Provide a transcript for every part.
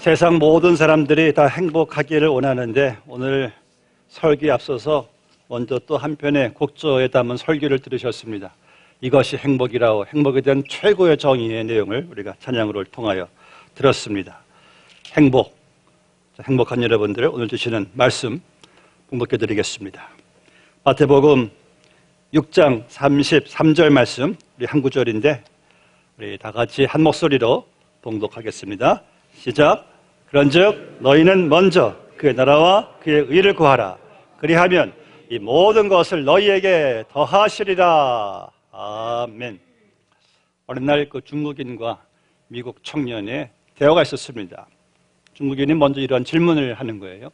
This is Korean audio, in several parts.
세상 모든 사람들이 다 행복하기를 원하는데 오늘 설교에 앞서서 먼저 또 한편의 곡조에 담은 설교를 들으셨습니다. 이것이 행복이라오, 행복에 대한 최고의 정의의 내용을 우리가 찬양으로 통하여 들었습니다. 행복한 여러분들을 오늘 주시는 말씀 봉독해 드리겠습니다. 마태복음 6장 33절 말씀, 우리 한 구절인데 우리 다 같이 한 목소리로 봉독하겠습니다. 시작. 그런즉 너희는 먼저 그의 나라와 그의 의를 구하라. 그리하면 이 모든 것을 너희에게 더하시리라. 아멘. 어느 날 그 중국인과 미국 청년의 대화가 있었습니다. 중국인이 먼저 이런 질문을 하는 거예요.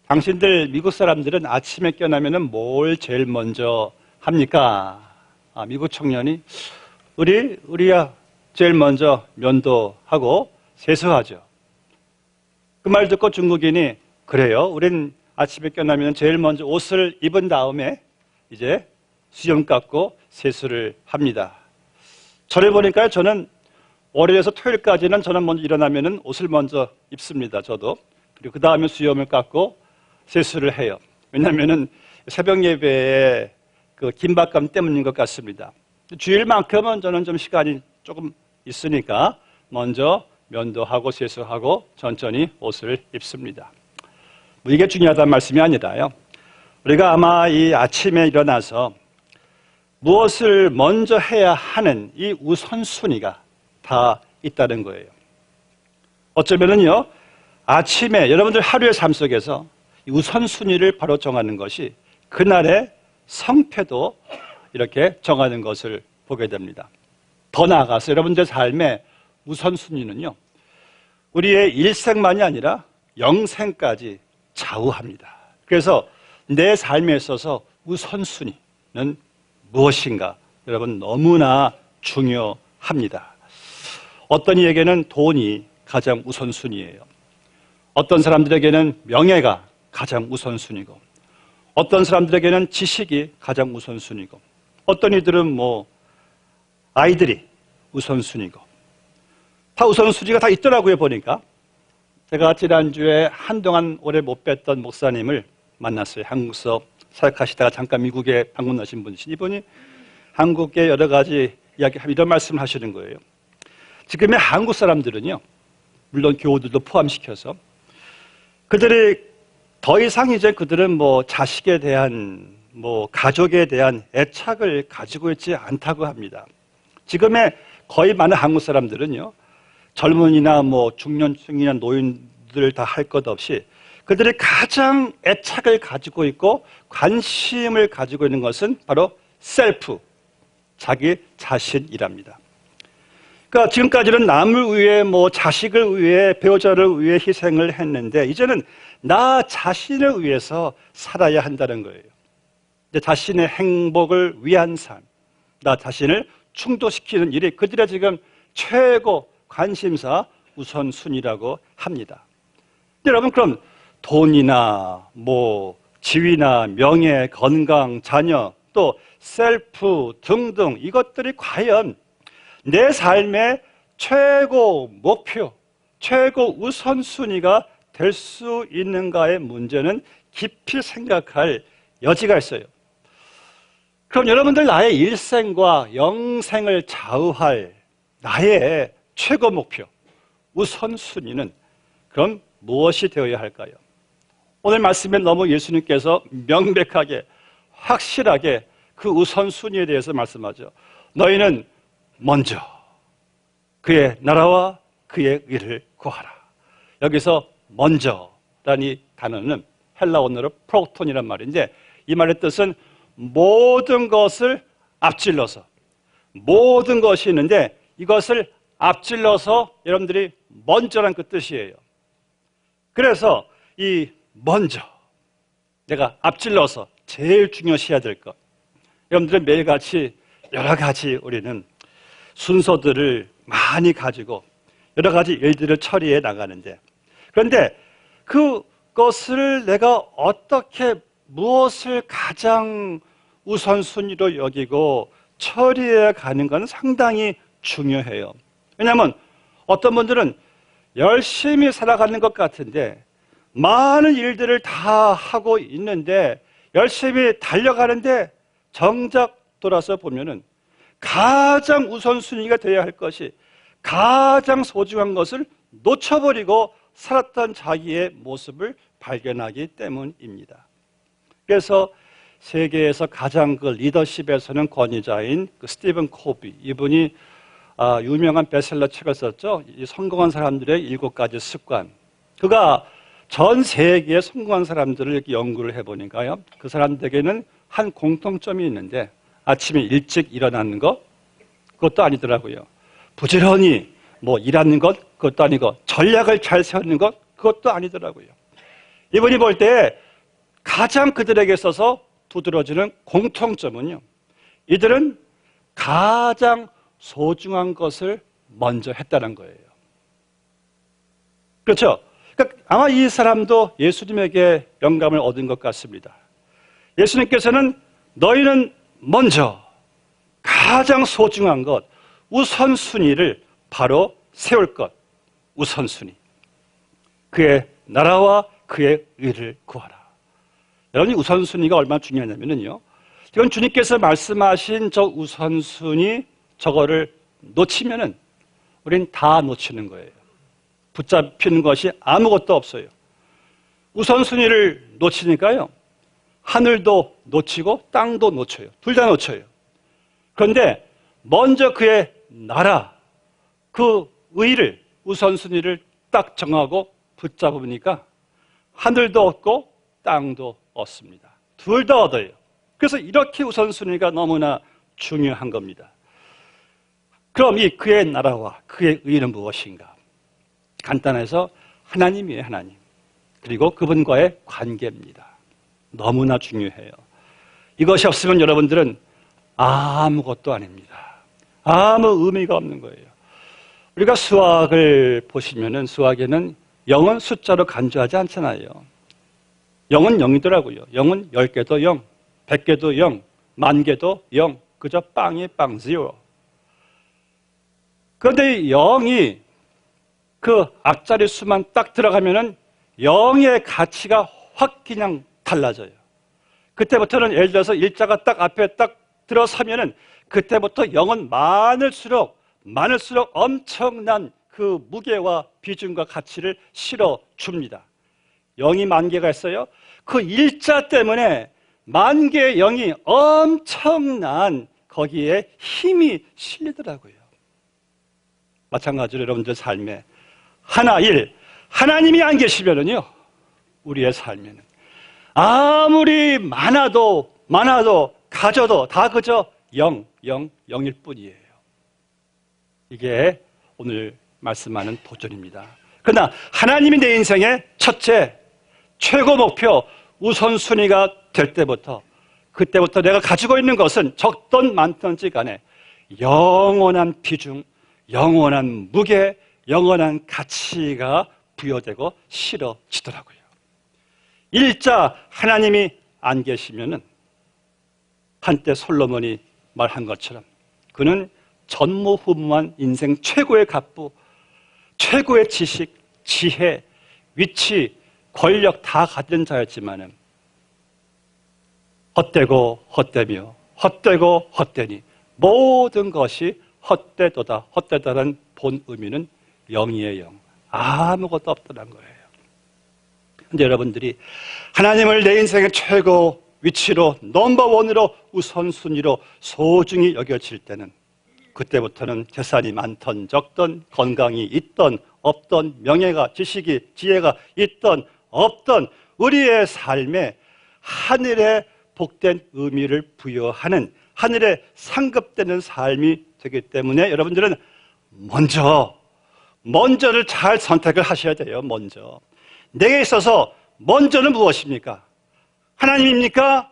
당신들 미국 사람들은 아침에 깨어나면 뭘 제일 먼저 합니까? 미국 청년이 우리야 제일 먼저 면도하고 세수하죠. 그 말 듣고 중국인이 그래요. 우린 아침에 깨어나면 제일 먼저 옷을 입은 다음에 이제 수염 깎고 세수를 합니다. 저를 보니까요, 저는 월요일에서 토요일까지는 저는 먼저 일어나면 옷을 먼저 입습니다. 저도. 그리고 그 다음에 수염을 깎고 세수를 해요. 왜냐하면 새벽 예배에 그 긴박감 때문인 것 같습니다. 주일만큼은 저는 좀 시간이 조금 있으니까 먼저 면도하고 세수하고 천천히 옷을 입습니다. 이게 중요하다는 말씀이 아니라요, 우리가 아마 이 아침에 일어나서 무엇을 먼저 해야 하는 이 우선순위가 다 있다는 거예요. 어쩌면은요, 아침에 여러분들 하루의 삶 속에서 이 우선순위를 바로 정하는 것이 그날의 성패도 이렇게 정하는 것을 보게 됩니다. 더 나아가서 여러분들 삶의 우선순위는요, 우리의 일생만이 아니라 영생까지 좌우합니다. 그래서 내 삶에 있어서 우선순위는 무엇인가? 여러분 너무나 중요합니다. 어떤 이에게는 돈이 가장 우선순위예요. 어떤 사람들에게는 명예가 가장 우선순위고, 어떤 사람들에게는 지식이 가장 우선순위고, 어떤 이들은 아이들이 우선순위고, 다 우선순위가 다 있더라고요. 보니까 제가 지난주에 한동안 오래 못 뵀던 목사님을 만났어요. 한국서 사역하시다가 잠깐 미국에 방문하신 분이신 이분이 한국의 여러 가지 이야기, 이런 말씀을 하시는 거예요. 지금의 한국 사람들은요, 물론 교우들도 포함시켜서 그들이 더 이상 이제 그들은 자식에 대한 가족에 대한 애착을 가지고 있지 않다고 합니다. 지금의 거의 많은 한국 사람들은요, 젊은이나 중년층이나 노인들 다 할 것 없이 그들이 가장 애착을 가지고 있고 관심을 가지고 있는 것은 바로 셀프, 자기 자신이랍니다. 그러니까 지금까지는 남을 위해 자식을 위해 배우자를 위해 희생을 했는데 이제는 나 자신을 위해서 살아야 한다는 거예요. 이제 자신의 행복을 위한 삶, 나 자신을 충족시키는 일이 그들의 지금 최고 관심사 우선순위라고 합니다. 여러분, 그럼 돈이나 지위나 명예, 건강, 자녀, 또 셀프 등등 이것들이 과연 내 삶의 최고 목표, 최고 우선순위가 될 수 있는가의 문제는 깊이 생각할 여지가 있어요. 그럼 여러분들 나의 일생과 영생을 좌우할 나의 최고 목표, 우선순위는 그럼 무엇이 되어야 할까요? 오늘 말씀에 너무 예수님께서 명백하게, 확실하게 그 우선순위에 대해서 말씀하죠. 너희는 먼저 그의 나라와 그의 의를 구하라. 여기서 먼저라는 이 단어는 헬라 원어로 프로톤이란 말인데 이 말의 뜻은 모든 것을 앞질러서, 모든 것이 있는데 이것을 앞질러서 여러분들이 먼저란 그 뜻이에요. 그래서 이 먼저, 내가 앞질러서 제일 중요시해야 될 것, 여러분들은 매일같이 여러 가지 우리는 순서들을 많이 가지고 여러 가지 일들을 처리해 나가는데, 그런데 그것을 내가 어떻게 무엇을 가장 우선순위로 여기고 처리해 가는 건 상당히 중요해요. 왜냐하면 어떤 분들은 열심히 살아가는 것 같은데 많은 일들을 다 하고 있는데 열심히 달려가는데 정작 돌아서 보면은 가장 우선순위가 되어야 할 것이 가장 소중한 것을 놓쳐버리고 살았던 자기의 모습을 발견하기 때문입니다. 그래서 세계에서 가장 그 리더십에서는 권위자인 그 스티븐 코비, 이분이 유명한 베스트셀러 책을 썼죠. 이 성공한 사람들의 7가지 습관. 그가 전 세계의 성공한 사람들을 이렇게 연구를 해보니까요, 그 사람들에게는 한 공통점이 있는데 아침에 일찍 일어나는 것, 그것도 아니더라고요. 부지런히 뭐 일하는 것, 그것도 아니고 전략을 잘 세우는 것, 그것도 아니더라고요. 이분이 볼 때 가장 그들에게 있어서 두드러지는 공통점은요, 이들은 가장 소중한 것을 먼저 했다는 거예요. 그렇죠? 그러니까 아마 이 사람도 예수님에게 영감을 얻은 것 같습니다. 예수님께서는 너희는 먼저 가장 소중한 것, 우선순위를 바로 세울 것, 우선순위. 그의 나라와 그의 의를 구하라. 여러분이 우선순위가 얼마나 중요하냐면요, 이건 주님께서 말씀하신 저 우선순위, 저거를 놓치면은 우린 다 놓치는 거예요. 붙잡히는 것이 아무것도 없어요. 우선순위를 놓치니까요, 하늘도 놓치고 땅도 놓쳐요. 둘 다 놓쳐요. 그런데 먼저 그의 나라, 그 의를, 우선순위를 딱 정하고 붙잡으니까 하늘도 얻고 땅도 얻습니다. 둘 다 얻어요. 그래서 이렇게 우선순위가 너무나 중요한 겁니다. 그럼 이 그의 나라와 그의 의는 무엇인가? 간단해서 하나님이에요, 하나님. 그리고 그분과의 관계입니다. 너무나 중요해요. 이것이 없으면 여러분들은 아무것도 아닙니다. 아무 의미가 없는 거예요. 우리가 수학을 보시면은 수학에는 0은 숫자로 간주하지 않잖아요. 0은 0이더라고요. 0은 10개도 0, 100개도 0, 10,000개도 0. 그저 빵이 빵, 0. 그런데 이 0이 그 앞자리 수만 딱 들어가면은 0의 가치가 확 그냥 달라져요. 그때부터는 예를 들어서 일자가 딱 앞에 딱 들어서면은 그때부터 0은 많을수록 엄청난 그 무게와 비중과 가치를 실어줍니다. 0이 10,000개가 있어요. 그 일자 때문에 10,000개의 0이 엄청난 거기에 힘이 실리더라고요. 마찬가지로 여러분들 삶에 하나님이 안 계시면은요, 우리의 삶에는 아무리 많아도 가져도 다 그저 0일 뿐이에요. 이게 오늘 말씀하는 도전입니다. 그러나 하나님이 내 인생의 첫째, 최고 목표, 우선순위가 될 때부터, 그때부터 내가 가지고 있는 것은 적든 많든지 간에 영원한 비중, 영원한 무게, 영원한 가치가 부여되고 실어지더라고요. 일자 하나님이 안 계시면은 한때 솔로몬이 말한 것처럼 그는 전무후무한 인생 최고의 갑부, 최고의 지식, 지혜, 위치, 권력 다 가진 자였지만은 헛되고 헛되며 헛되고 헛되니 모든 것이 헛되도다. 헛되다는 본 의미는 0이에요, 0. 아무것도 없다는 거예요. 근데 여러분들이 하나님을 내 인생의 최고 위치로, 넘버원으로, 우선순위로 소중히 여겨질 때는 그때부터는 재산이 많던 적던, 건강이 있던 없던, 명예가, 지식이, 지혜가 있던 없던 우리의 삶에 하늘의 복된 의미를 부여하는, 하늘에 상급되는 삶이 되기 때문에 여러분들은 먼저를 잘 선택을 하셔야 돼요. 먼저. 내게 있어서 먼저는 무엇입니까? 하나님입니까?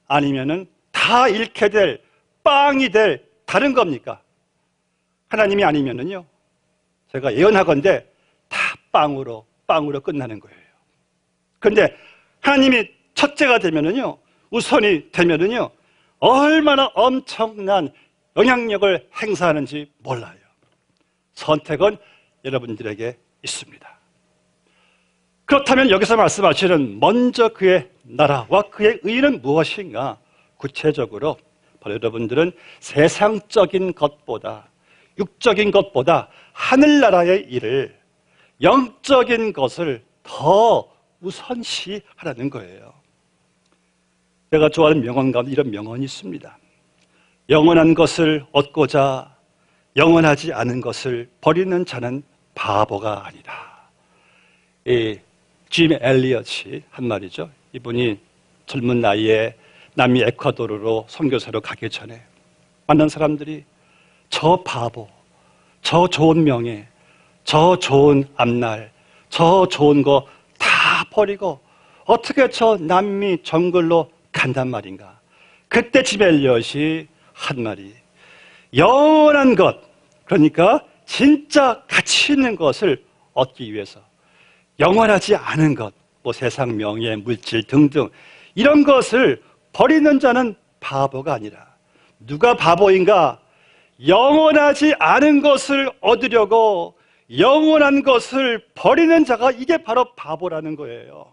아니면은 다 잃게 될, 빵이 될 다른 겁니까? 하나님이 아니면은요, 제가 예언하건대 다 빵으로 끝나는 거예요. 그런데 하나님이 첫째가 되면은요, 우선이 되면은요, 얼마나 엄청난 영향력을 행사하는지 몰라요. 선택은 여러분들에게 있습니다. 그렇다면 여기서 말씀하시는 먼저 그의 나라와 그의 의는 무엇인가? 구체적으로 바로 여러분들은 세상적인 것보다, 육적인 것보다 하늘나라의 일을, 영적인 것을 더 우선시하라는 거예요. 제가 좋아하는 명언 가운데 이런 명언이 있습니다. 영원한 것을 얻고자 영원하지 않은 것을 버리는 자는 바보가 아니다. 짐 엘리엇이 한 말이죠. 이분이 젊은 나이에 남미 에콰도르로 선교사로 가기 전에 만난 사람들이 저 바보, 저 좋은 명예, 저 좋은 앞날, 저 좋은 거 다 버리고 어떻게 저 남미 정글로 간단 말인가. 그때 짐 엘리엇이 한 말이 영원한 것, 그러니까 진짜 가치 있는 것을 얻기 위해서 영원하지 않은 것, 뭐 세상 명예, 물질 등등 이런 것을 버리는 자는 바보가 아니라 누가 바보인가? 영원하지 않은 것을 얻으려고 영원한 것을 버리는 자가 이게 바로 바보라는 거예요.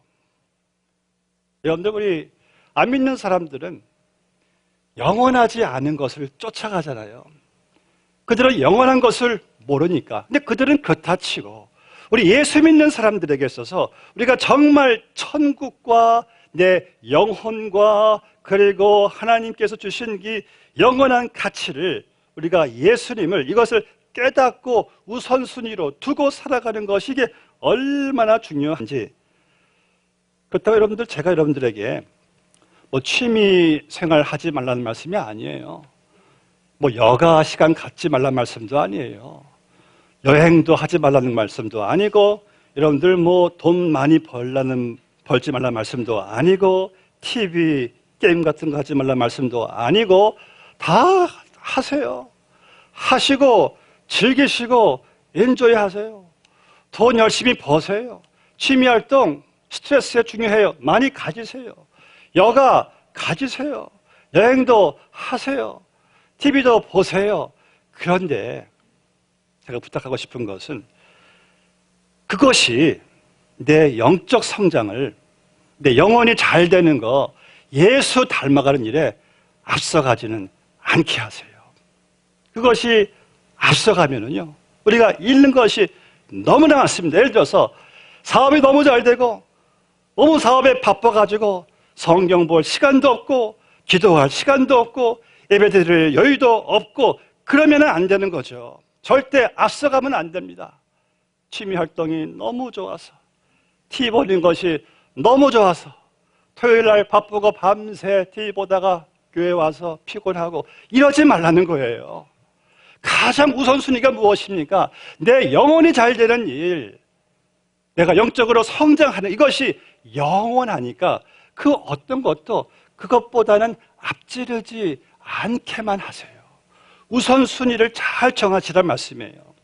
여러분들, 우리 안 믿는 사람들은 영원하지 않은 것을 쫓아가잖아요. 그들은 영원한 것을 모르니까. 근데 그들은 그렇다 치고 우리 예수 믿는 사람들에게 있어서 우리가 정말 천국과 내 영혼과 그리고 하나님께서 주신 이 영원한 가치를 우리가 예수님을 이것을 깨닫고 우선순위로 두고 살아가는 것이 이게 얼마나 중요한지. 그렇다고 여러분들, 제가 여러분들에게 뭐 취미 생활 하지 말라는 말씀이 아니에요. 뭐 여가 시간 갖지 말라는 말씀도 아니에요. 여행도 하지 말라는 말씀도 아니고, 여러분들 뭐 돈 많이 벌지 말라는 말씀도 아니고, TV, 게임 같은 거 하지 말라는 말씀도 아니고, 다 하세요. 하시고 즐기시고 엔조이 하세요. 돈 열심히 버세요. 취미활동, 스트레스에 중요해요. 많이 가지세요. 여가 가지세요. 여행도 하세요. TV도 보세요. 그런데 제가 부탁하고 싶은 것은 그것이 내 영적 성장을, 내 영혼이 잘 되는 거, 예수 닮아가는 일에 앞서가지는 않게 하세요. 그것이 앞서가면은요, 우리가 잃는 것이 너무나 많습니다. 예를 들어서 사업이 너무 잘 되고 너무 사업에 바빠가지고 성경 볼 시간도 없고 기도할 시간도 없고 예배 드릴 여유도 없고 그러면 안 되는 거죠. 절대 앞서가면 안 됩니다. 취미 활동이 너무 좋아서, TV 보는 것이 너무 좋아서 토요일 날 바쁘고 밤새 TV 보다가 교회 와서 피곤하고 이러지 말라는 거예요. 가장 우선순위가 무엇입니까? 내 영혼이 잘 되는 일, 내가 영적으로 성장하는 이것이 영원하니까 그 어떤 것도 그것보다는 앞지르지 않게만 하세요. 우선순위를 잘 정하시란 말씀이에요.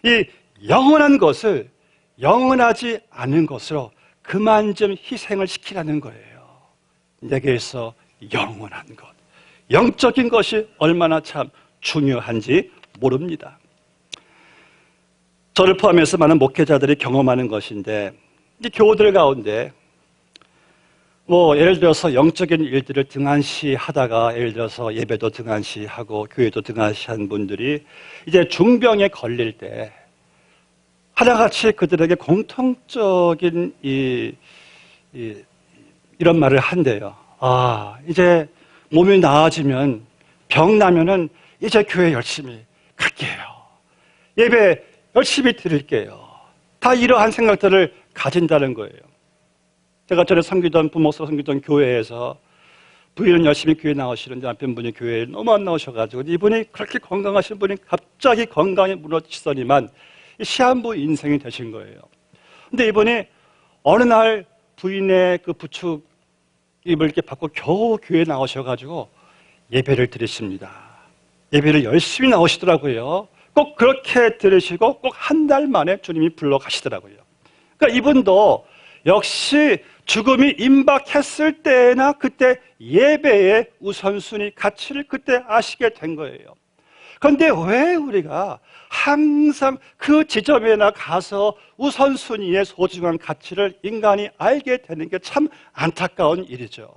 이 영원한 것을 영원하지 않은 것으로 그만 좀 희생을 시키라는 거예요. 내게서 영원한 것, 영적인 것이 얼마나 참 중요한지 모릅니다. 저를 포함해서 많은 목회자들이 경험하는 것인데, 이 교우들 가운데 뭐 예를 들어서 영적인 일들을 등한시하다가, 예를 들어서 예배도 등한시하고 교회도 등한시한 분들이 이제 중병에 걸릴 때 하나같이 그들에게 공통적인 이런 말을 한대요. 아, 이제 몸이 나아지면, 병 나면은 이제 교회 열심히 갈게요. 예배 열심히 드릴게요. 다 이러한 생각들을 가진다는 거예요. 제가 전에 섬기던, 부목사 섬기던 교회에서 부인은 열심히 교회 나오시는데 남편분이 교회에 너무 안 나오셔가지고, 이분이 그렇게 건강하신 분이 갑자기 건강이 무너지더니만 시한부 인생이 되신 거예요. 근데 이분이 어느 날 부인의 그 부축 입을 이렇게 받고 겨우 교회에 나오셔가지고 예배를 드리십니다. 예배를 열심히 나오시더라고요. 꼭 그렇게 들으시고 꼭 한 달 만에 주님이 불러 가시더라고요. 그러니까 이분도 역시 죽음이 임박했을 때나 그때 예배의 우선순위 가치를 그때 아시게 된 거예요. 그런데 왜 우리가 항상 그 지점에나 가서 우선순위의 소중한 가치를 인간이 알게 되는 게 참 안타까운 일이죠.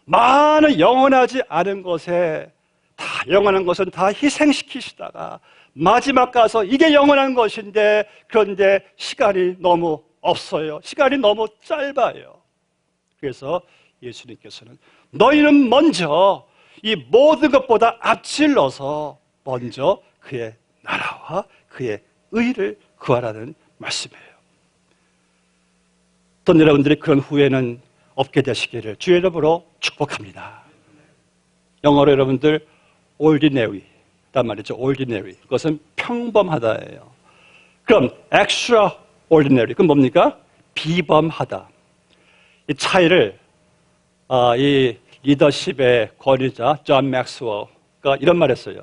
많은 영원하지 않은 것에 다 영원한 것은 다 희생시키시다가 마지막 가서 이게 영원한 것인데 그런데 시간이 너무 없어요. 시간이 너무 짧아요. 그래서 예수님께서는 너희는 먼저 이 모든 것보다 앞질러서 먼저 그의 나라와 그의 의를 구하라는 말씀이에요. 또 여러분들이 그런 후회는 없게 되시기를 주의 이름으로 축복합니다. 영어로 여러분들 ordinary 단 말이죠. ordinary 그것은 평범하다예요. 그럼 extraordinary 그건 뭡니까? 비범하다. 이 차이를 이 리더십의 권위자 존 맥스웰가 이런 말 했어요.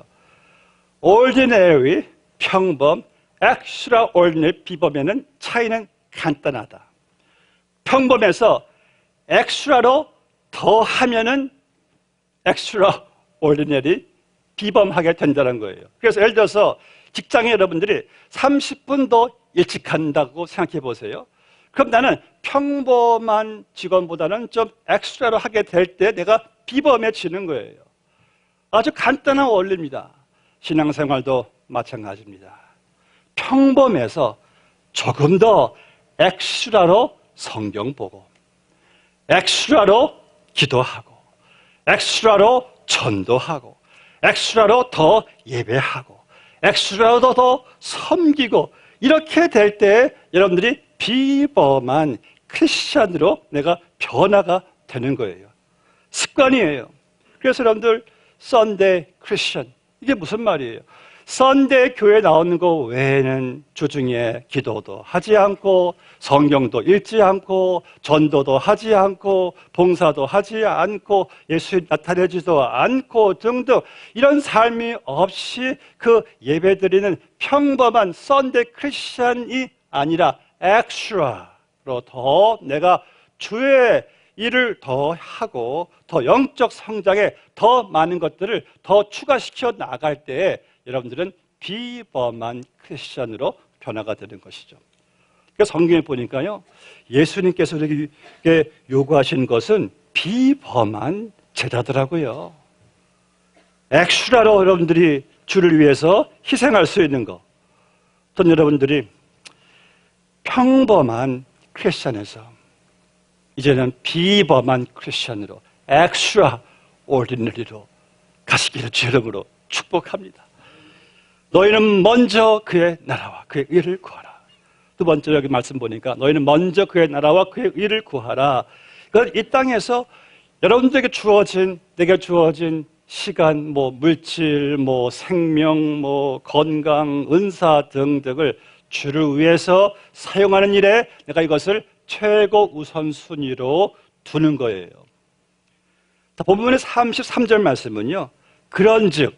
ordinary, 평범, extraordinary, 비범에는 차이는 간단하다. 평범해서 extra로 더하면은 extraordinary, 비범하게 된다는 거예요. 그래서 예를 들어서 직장에 여러분들이 30분 더 일찍 간다고 생각해 보세요. 그럼 나는 평범한 직원보다는 좀 엑스트라로 하게 될 때 내가 비범해지는 거예요. 아주 간단한 원리입니다. 신앙생활도 마찬가지입니다. 평범해서 조금 더 엑스트라로 성경 보고 엑스트라로 기도하고 엑스트라로 전도하고 엑스트라로 더 예배하고 엑스트라로 더 섬기고 이렇게 될 때 여러분들이 비범한 크리스찬으로 내가 변화가 되는 거예요. 습관이에요. 그래서 여러분들 썬데이 크리스찬 이게 무슨 말이에요? 썬데이 교회 나오는 거 외에는 주중에 기도도 하지 않고 성경도 읽지 않고 전도도 하지 않고 봉사도 하지 않고 예수님 나타내지도 않고 등등 이런 삶이 없이 그 예배드리는 평범한 썬데이 크리스찬이 아니라 엑스트라로 더 내가 주의 일을 더 하고 더 영적 성장에 더 많은 것들을 더 추가시켜 나갈 때에 여러분들은 비범한 크리스찬으로 변화가 되는 것이죠. 그래서 성경에 보니까요, 예수님께서 우리에게 요구하신 것은 비범한 제자더라고요. 엑스트라로 여러분들이 주를 위해서 희생할 수 있는 것. 또 여러분들이 평범한 크리스찬에서 이제는 비범한 크리스찬으로 엑스트라 오르디너리로 가시기를 주의 이름으로 축복합니다. 너희는 먼저 그의 나라와 그의 의를 구하라. 두 번째 여기 말씀 보니까 너희는 먼저 그의 나라와 그의 의를 구하라. 그건 이 땅에서 여러분들에게 주어진 내게 주어진 시간, 물질, 생명, 건강, 은사 등등을 주를 위해서 사용하는 일에 내가 이것을 최고 우선순위로 두는 거예요. 본문의 33절 말씀은요. 그런즉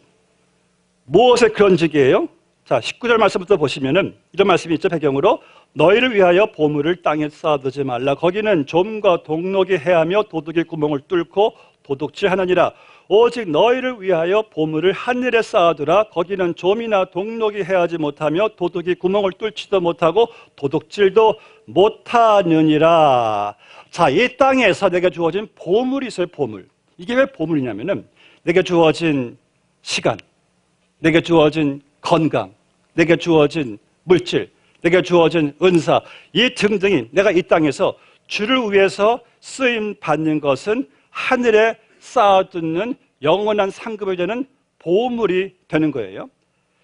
무엇의 그런즉이에요? 자, 19절 말씀부터 보시면은 이런 말씀이 있죠. 배경으로 너희를 위하여 보물을 땅에 쌓아두지 말라. 거기는 좀과 동록이 해하며 도둑이 구멍을 뚫고 도둑질하느니라. 오직 너희를 위하여 보물을 하늘에 쌓아두라. 거기는 좀이나 동록이 해하지 못하며 도둑이 구멍을 뚫지도 못하고 도둑질도 못하느니라. 자, 이 땅에서 내게 주어진 보물이 있어요. 보물. 이게 왜 보물이냐면은 내게 주어진 시간, 내게 주어진 건강, 내게 주어진 물질, 내게 주어진 은사, 이 등등이 내가 이 땅에서 주를 위해서 쓰임 받는 것은 하늘에 쌓아두는 영원한 상급이 되는 보물이 되는 거예요.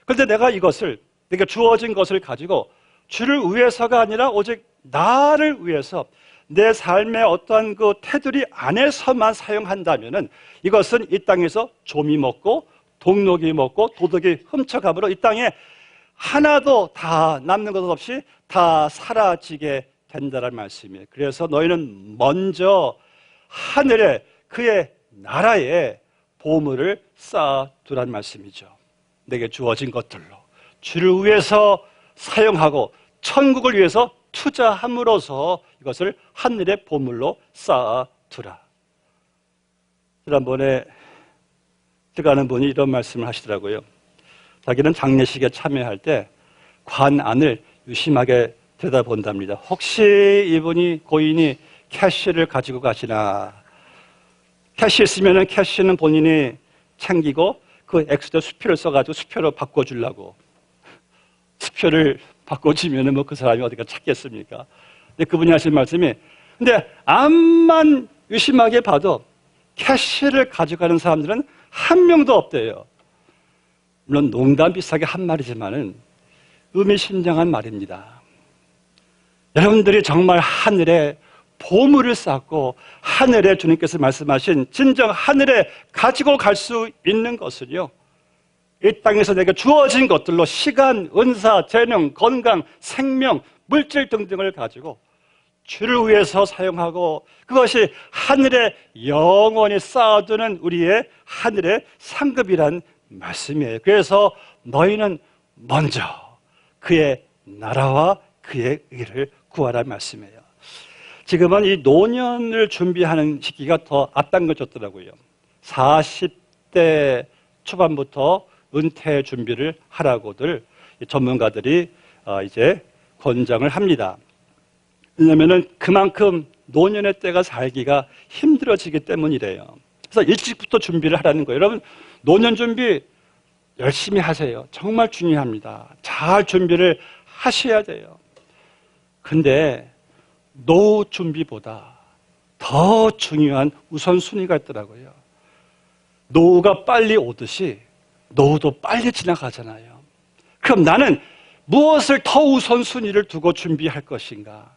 그런데 내가 이것을 내게 주어진 것을 가지고 주를 위해서가 아니라 오직 나를 위해서 내 삶의 어떠한 그 테두리 안에서만 사용한다면은 이것은 이 땅에서 좀이 먹고 동록이 먹고 도둑이 훔쳐가므로 이 땅에 하나도 다 남는 것 없이 다 사라지게 된다는 말씀이에요. 그래서 너희는 먼저 하늘에 그의 나라에 보물을 쌓아두란 말씀이죠. 내게 주어진 것들로 주를 위해서 사용하고 천국을 위해서 투자함으로써 이것을 하늘의 보물로 쌓아두라. 지난번에 들어가는 분이 이런 말씀을 하시더라고요. 자기는 장례식에 참여할 때 관 안을 유심하게 들여다본답니다. 혹시 이분이 고인이 캐시를 가지고 가시나. 캐시 있으면 캐시는 본인이 챙기고 그 액수대 수표를 써가지고 수표로 바꿔주려고. 수표를 바꿔주면 뭐 그 사람이 어디가 찾겠습니까? 근데 그분이 하신 말씀이, 근데 암만 유심하게 봐도 캐시를 가져가는 사람들은 한 명도 없대요. 물론 농담 비슷하게 한 말이지만은 의미심장한 말입니다. 여러분들이 정말 하늘에 보물을 쌓고 하늘에 주님께서 말씀하신 진정 하늘에 가지고 갈 수 있는 것은요, 이 땅에서 내게 주어진 것들로 시간, 은사, 재능, 건강, 생명, 물질 등등을 가지고 주를 위해서 사용하고 그것이 하늘에 영원히 쌓아두는 우리의 하늘의 상급이란 말씀이에요. 그래서 너희는 먼저 그의 나라와 그의 의를 구하라는 말씀이에요. 지금은 이 노년을 준비하는 시기가 더 앞당겨졌더라고요. 40대 초반부터 은퇴 준비를 하라고들 전문가들이 이제 권장을 합니다. 왜냐하면 그만큼 노년의 때가 살기가 힘들어지기 때문이래요. 그래서 일찍부터 준비를 하라는 거예요. 여러분, 노년 준비 열심히 하세요. 정말 중요합니다. 잘 준비를 하셔야 돼요. 근데 노후 준비보다 더 중요한 우선순위가 있더라고요. 노후가 빨리 오듯이 노후도 빨리 지나가잖아요. 그럼 나는 무엇을 더 우선순위를 두고 준비할 것인가?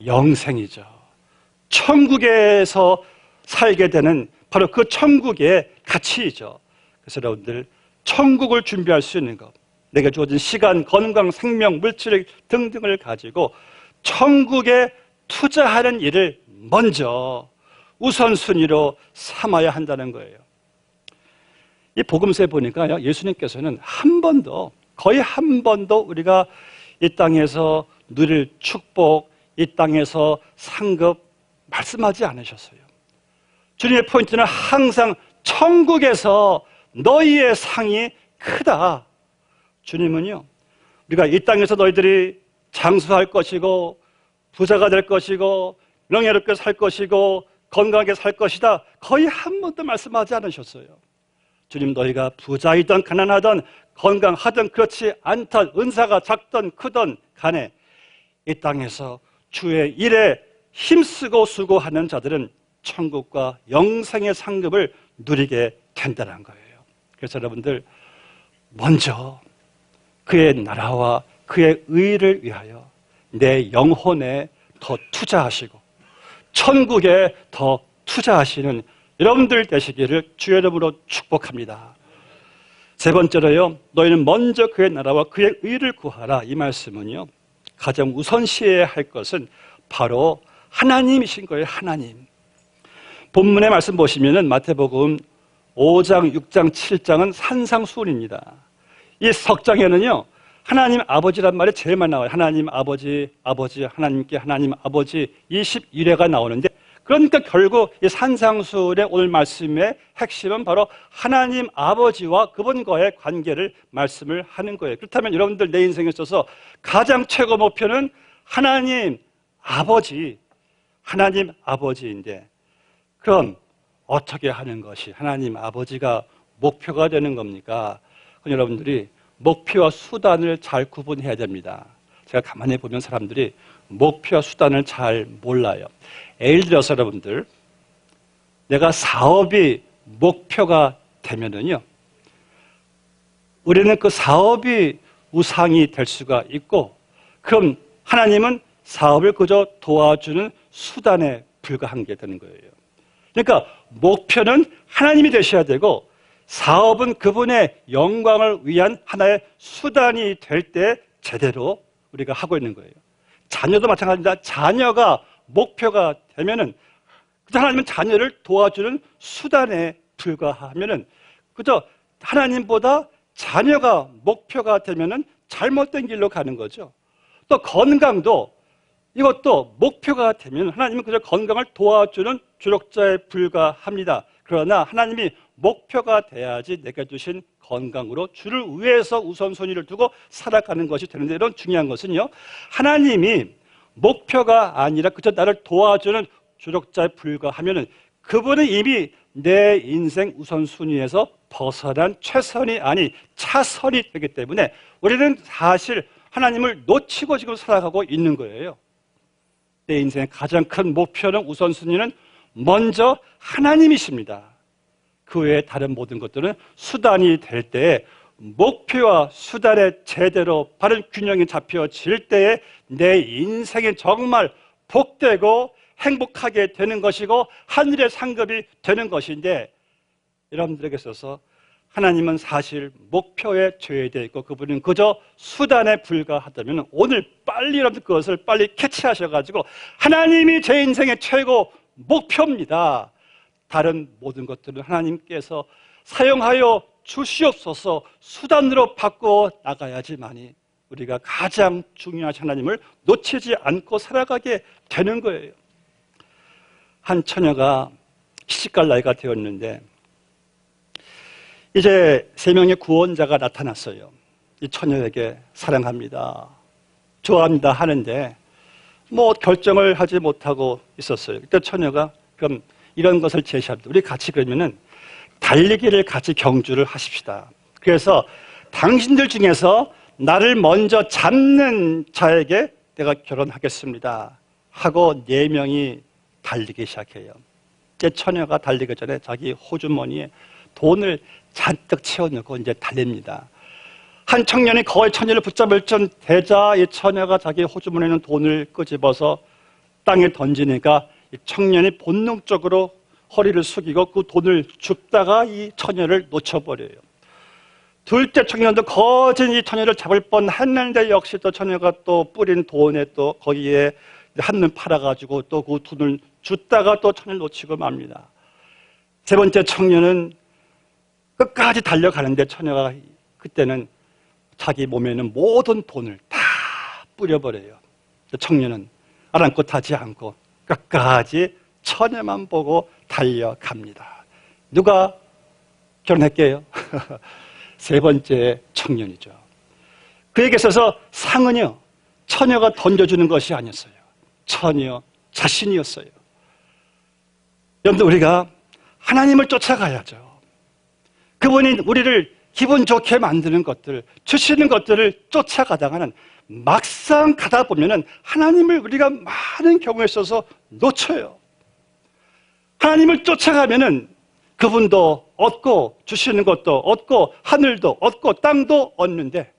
영생이죠. 천국에서 살게 되는 바로 그 천국의 가치이죠. 그래서 여러분들 천국을 준비할 수 있는 것, 내게 주어진 시간, 건강, 생명, 물질 등등을 가지고 천국에 투자하는 일을 먼저 우선순위로 삼아야 한다는 거예요. 이 복음서에 보니까 예수님께서는 거의 한 번도 우리가 이 땅에서 누릴 축복, 이 땅에서 상급 말씀하지 않으셨어요. 주님의 포인트는 항상 천국에서 너희의 상이 크다. 주님은요, 우리가 이 땅에서 너희들이 장수할 것이고 부자가 될 것이고 명예롭게 살 것이고 건강하게 살 것이다, 거의 한 번도 말씀하지 않으셨어요. 주님, 너희가 부자이든 가난하든 건강하든 그렇지 않든 은사가 작든 크든 간에 이 땅에서 주의 일에 힘쓰고 수고하는 자들은 천국과 영생의 상급을 누리게 된다는 거예요. 그래서 여러분들 먼저 그의 나라와 그의 의를 위하여 내 영혼에 더 투자하시고 천국에 더 투자하시는 여러분들 되시기를 주의 이름으로 축복합니다. 세 번째로요, 너희는 먼저 그의 나라와 그의 의를 구하라. 이 말씀은요, 가장 우선시해야 할 것은 바로 하나님이신 거예요. 하나님. 본문의 말씀 보시면은 마태복음 5장, 6장, 7장은 산상수훈입니다. 이 석장에는요, 하나님 아버지란 말이 제일 많이 나와요. 하나님 아버지, 아버지, 하나님께 하나님 아버지 21회가 나오는데, 그러니까 결국 이 산상수훈의 오늘 말씀의 핵심은 바로 하나님 아버지와 그분과의 관계를 말씀을 하는 거예요. 그렇다면 여러분들 내 인생에 있어서 가장 최고 목표는 하나님 아버지인데, 그럼 어떻게 하는 것이 하나님 아버지가 목표가 되는 겁니까? 그럼 여러분들이 목표와 수단을 잘 구분해야 됩니다. 제가 가만히 보면 사람들이 목표와 수단을 잘 몰라요. 예를 들어서 여러분들, 내가 사업이 목표가 되면은요, 우리는 그 사업이 우상이 될 수가 있고, 그럼 하나님은 사업을 그저 도와주는 수단에 불과한 게 되는 거예요. 그러니까 목표는 하나님이 되셔야 되고 사업은 그분의 영광을 위한 하나의 수단이 될 때 제대로 우리가 하고 있는 거예요. 자녀도 마찬가지입니다. 자녀가 목표가 되면은 그저 하나님은 자녀를 도와주는 수단에 불과하면은 그저 하나님보다 자녀가 목표가 되면은 잘못된 길로 가는 거죠. 또 건강도 이것도 목표가 되면 하나님은 그저 건강을 도와주는 조력자에 불과합니다. 그러나 하나님이 목표가 돼야지 내가 주신 건강으로 주를 위해서 우선순위를 두고 살아가는 것이 되는데, 이런 중요한 것은요, 하나님이 목표가 아니라 그저 나를 도와주는 조력자에 불과하면은 그분은 이미 내 인생 우선순위에서 벗어난 최선이 아니 차선이 되기 때문에 우리는 사실 하나님을 놓치고 지금 살아가고 있는 거예요. 내 인생의 가장 큰 목표는, 우선순위는 먼저 하나님이십니다. 그 외에 다른 모든 것들은 수단이 될 때에, 목표와 수단에 제대로 바른 균형이 잡혀질 때에 내 인생이 정말 복되고 행복하게 되는 것이고 하늘의 상급이 되는 것인데, 여러분들에게 있어서 하나님은 사실 목표에 죄되어 있고 그분은 그저 수단에 불과하다면 오늘 빨리 여러분 그것을 빨리 캐치하셔가지고 하나님이 제 인생의 최고 목표입니다. 다른 모든 것들은 하나님께서 사용하여 주시옵소서 수단으로 바꿔 나가야지만이 우리가 가장 중요하신 하나님을 놓치지 않고 살아가게 되는 거예요. 한 처녀가 시집갈 나이가 되었는데 이제 3명의 구원자가 나타났어요. 이 처녀에게 사랑합니다, 좋아합니다 하는데 뭐 결정을 하지 못하고 있었어요. 그때 처녀가 그럼 이런 것을 제시합니다. 우리 같이 그러면은 달리기를 같이 경주를 하십시다. 그래서 당신들 중에서 나를 먼저 잡는 자에게 내가 결혼하겠습니다 하고 4명이 달리기 시작해요. 이제 처녀가 달리기 전에 자기 호주머니에 돈을 잔뜩 채워넣고 이제 달립니다. 한 청년이 거의 처녀를 붙잡을 쯤 되자 이 처녀가 자기 호주머니에 있는 돈을 끄집어서 땅에 던지니까 이 청년이 본능적으로 허리를 숙이고 그 돈을 줍다가 이 처녀를 놓쳐버려요. 둘째 청년도 거진 이 처녀를 잡을 뻔했는데 역시 또 처녀가 또 뿌린 돈에 또 거기에 한눈 팔아가지고 또 그 돈을 줬다가 또 처녀를 놓치고 맙니다. 세 번째 청년은 끝까지 달려가는데 처녀가 그때는 자기 몸에 있는 모든 돈을 다 뿌려버려요. 청년은 아랑곳하지 않고 끝까지 처녀만 보고 달려갑니다. 누가 결혼할게요? 세 번째 청년이죠. 그에게 있어서 상은요, 처녀가 던져주는 것이 아니었어요. 처녀 자신이었어요. 여러분들, 우리가 하나님을 쫓아가야죠. 그분이 우리를 기분 좋게 만드는 것들, 주시는 것들을 쫓아가다가는 막상 가다 보면은 하나님을 우리가 많은 경우에 있어서 놓쳐요. 하나님을 쫓아가면은 그분도 얻고 주시는 것도 얻고 하늘도 얻고 땅도 얻는데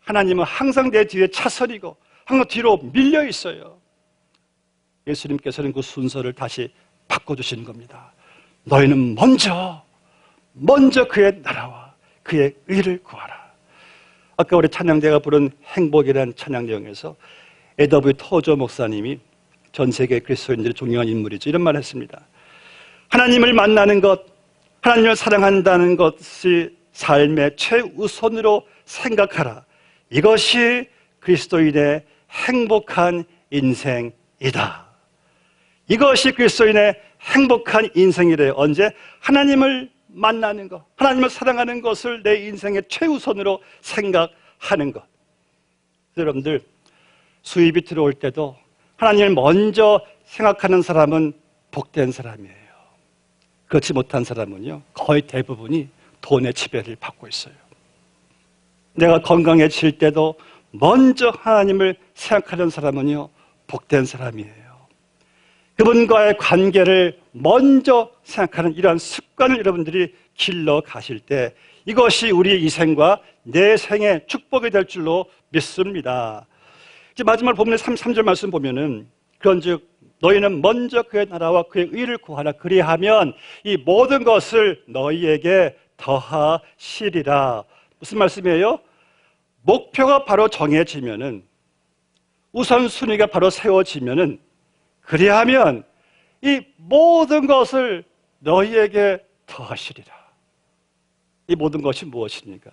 하나님은 항상 내 뒤에 차선이고 항상 뒤로 밀려 있어요. 예수님께서는 그 순서를 다시 바꿔주시는 겁니다. 너희는 먼저 그의 나라와 그의 의를 구하라. 아까 우리 찬양대가 부른 행복이라는 찬양 내용에서 A.W. 토저 목사님이 전 세계 그리스도인들이 존경한 인물이죠. 이런 말을 했습니다. 하나님을 만나는 것, 하나님을 사랑한다는 것이 삶의 최우선으로 생각하라. 이것이 그리스도인의 행복한 인생이다. 이것이 그리스도인의 행복한 인생이래요. 언제? 하나님을 만나는 것, 하나님을 사랑하는 것을 내 인생의 최우선으로 생각하는 것. 여러분들, 수입이 들어올 때도 하나님을 먼저 생각하는 사람은 복된 사람이에요. 그렇지 못한 사람은요, 거의 대부분이 돈의 지배를 받고 있어요. 내가 건강해질 때도 먼저 하나님을 생각하는 사람은요, 복된 사람이에요. 그분과의 관계를 먼저 생각하는 이러한 습관을 여러분들이 길러 가실 때 이것이 우리의 이생과 내 생의 축복이 될 줄로 믿습니다. 이제 마지막 본문의 3절 말씀 보면은 그런즉 너희는 먼저 그의 나라와 그의 의를 구하라. 그리하면 이 모든 것을 너희에게 더하시리라. 무슨 말씀이에요? 목표가 바로 정해지면은, 우선순위가 바로 세워지면은, 그리하면 이 모든 것을 너희에게 더하시리라. 이 모든 것이 무엇입니까?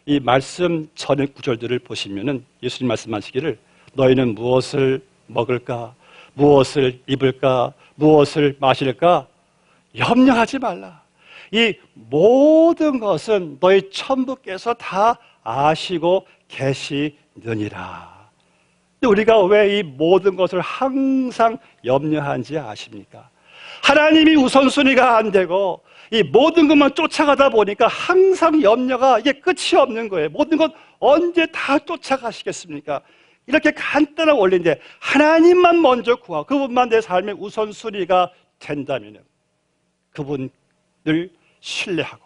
이 말씀 전의 구절들을 보시면은 예수님 말씀하시기를 너희는 무엇을 먹을까? 무엇을 입을까? 무엇을 마실까? 염려하지 말라. 이 모든 것은 너희 천부께서 다 아시고 계시느니라. 우리가 왜 이 모든 것을 항상 염려하는지 아십니까? 하나님이 우선순위가 안 되고 이 모든 것만 쫓아가다 보니까 항상 염려가 이게 끝이 없는 거예요. 모든 것 언제 다 쫓아가시겠습니까? 이렇게 간단한 원리인데 하나님만 먼저 구하고 그분만 내 삶의 우선순위가 된다면 그분을 신뢰하고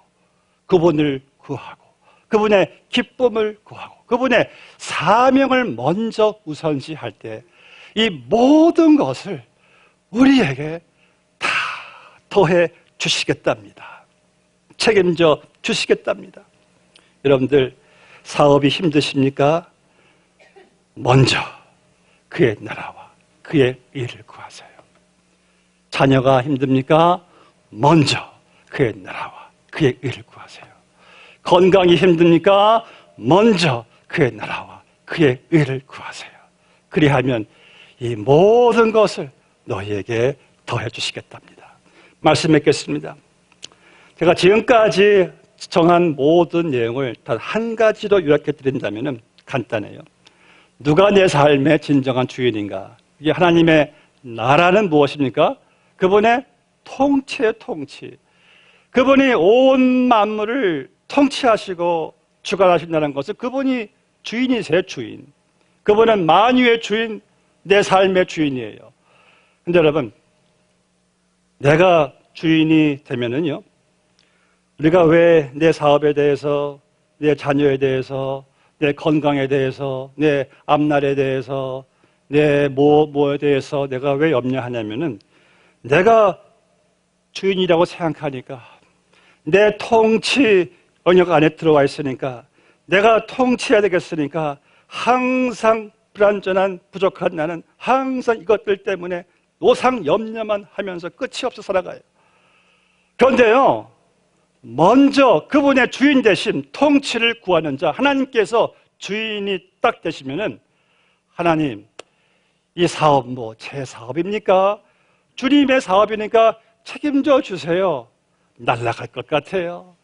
그분을 구하고 그분의 기쁨을 구하고 그분의 사명을 먼저 우선시할 때 이 모든 것을 우리에게 다 더해 주시겠답니다. 책임져 주시겠답니다. 여러분들 사업이 힘드십니까? 먼저 그의 나라와 그의 의를 구하세요. 자녀가 힘듭니까? 먼저 그의 나라와 그의 의를 구하세요. 건강이 힘듭니까? 먼저 그의 나라와 그의 의를 구하세요. 그리하면 이 모든 것을 너희에게 더해 주시겠답니다. 말씀 맺겠습니다. 제가 지금까지 정한 모든 내용을 단 한 가지로 요약해 드린다면 간단해요. 누가 내 삶의 진정한 주인인가? 이게 하나님의 나라는 무엇입니까? 그분의 통치의 통치. 그분이 온 만물을 통치하시고 주관하신다는 것은 그분이 주인이세요, 주인. 그분은 만유의 주인, 내 삶의 주인이에요. 근데 여러분, 내가 주인이 되면은요, 우리가 왜 내 사업에 대해서, 내 자녀에 대해서, 내 건강에 대해서, 내 앞날에 대해서, 내 뭐에 대해서 내가 왜 염려하냐면은 내가 주인이라고 생각하니까 내 통치 영역 안에 들어와 있으니까 내가 통치해야 되겠으니까 항상 불완전한 부족한 나는 항상 이것들 때문에 노상 염려만 하면서 끝이 없어 살아가요. 그런데요, 먼저 그분의 주인 되심 통치를 구하는 자 하나님께서 주인이 딱 되시면은 하나님 이 사업 뭐 제 사업입니까? 주님의 사업이니까 책임져 주세요. 날아갈 것 같아요.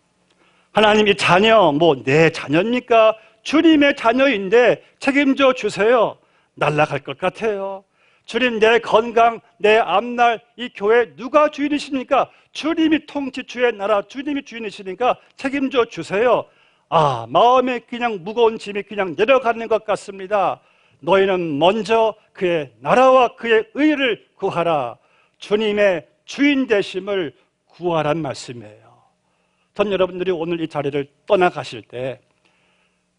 하나님 이 자녀 뭐 내 자녀입니까? 주님의 자녀인데 책임져 주세요. 날아갈 것 같아요. 주님 내 건강, 내 앞날, 이 교회 누가 주인이십니까? 주님이 통치 주의 나라, 주님이 주인이시니까 책임져 주세요. 아, 마음에 그냥 무거운 짐이 그냥 내려가는 것 같습니다. 너희는 먼저 그의 나라와 그의 의를 구하라. 주님의 주인 되심을 구하란 말씀이에요. 전 여러분들이 오늘 이 자리를 떠나가실 때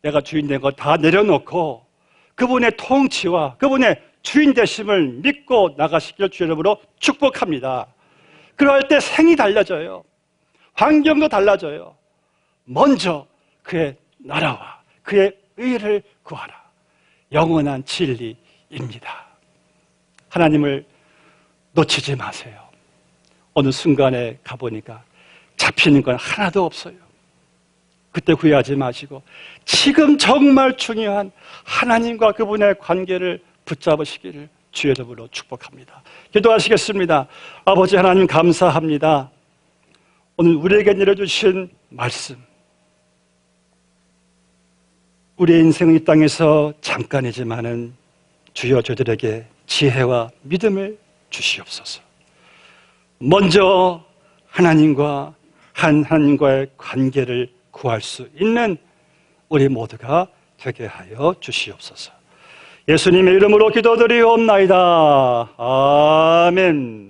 내가 주인 된 거 다 내려놓고 그분의 통치와 그분의 주인 되심을 믿고 나가시길 주 이름으로 축복합니다. 그럴 때 생이 달라져요. 환경도 달라져요. 먼저 그의 나라와 그의 의를 구하라. 영원한 진리입니다. 하나님을 놓치지 마세요. 어느 순간에 가보니까 잡히는 건 하나도 없어요. 그때 후회하지 마시고 지금 정말 중요한 하나님과 그분의 관계를 붙잡으시기를 주의 이름으로 축복합니다. 기도하시겠습니다. 아버지 하나님 감사합니다. 오늘 우리에게 내려주신 말씀, 우리의 인생은 이 땅에서 잠깐이지만은 주여 저들에게 지혜와 믿음을 주시옵소서. 먼저 하나님과 하나님과의 관계를 구할 수 있는 우리 모두가 되게 하여 주시옵소서. 예수님의 이름으로 기도드리옵나이다. 아멘.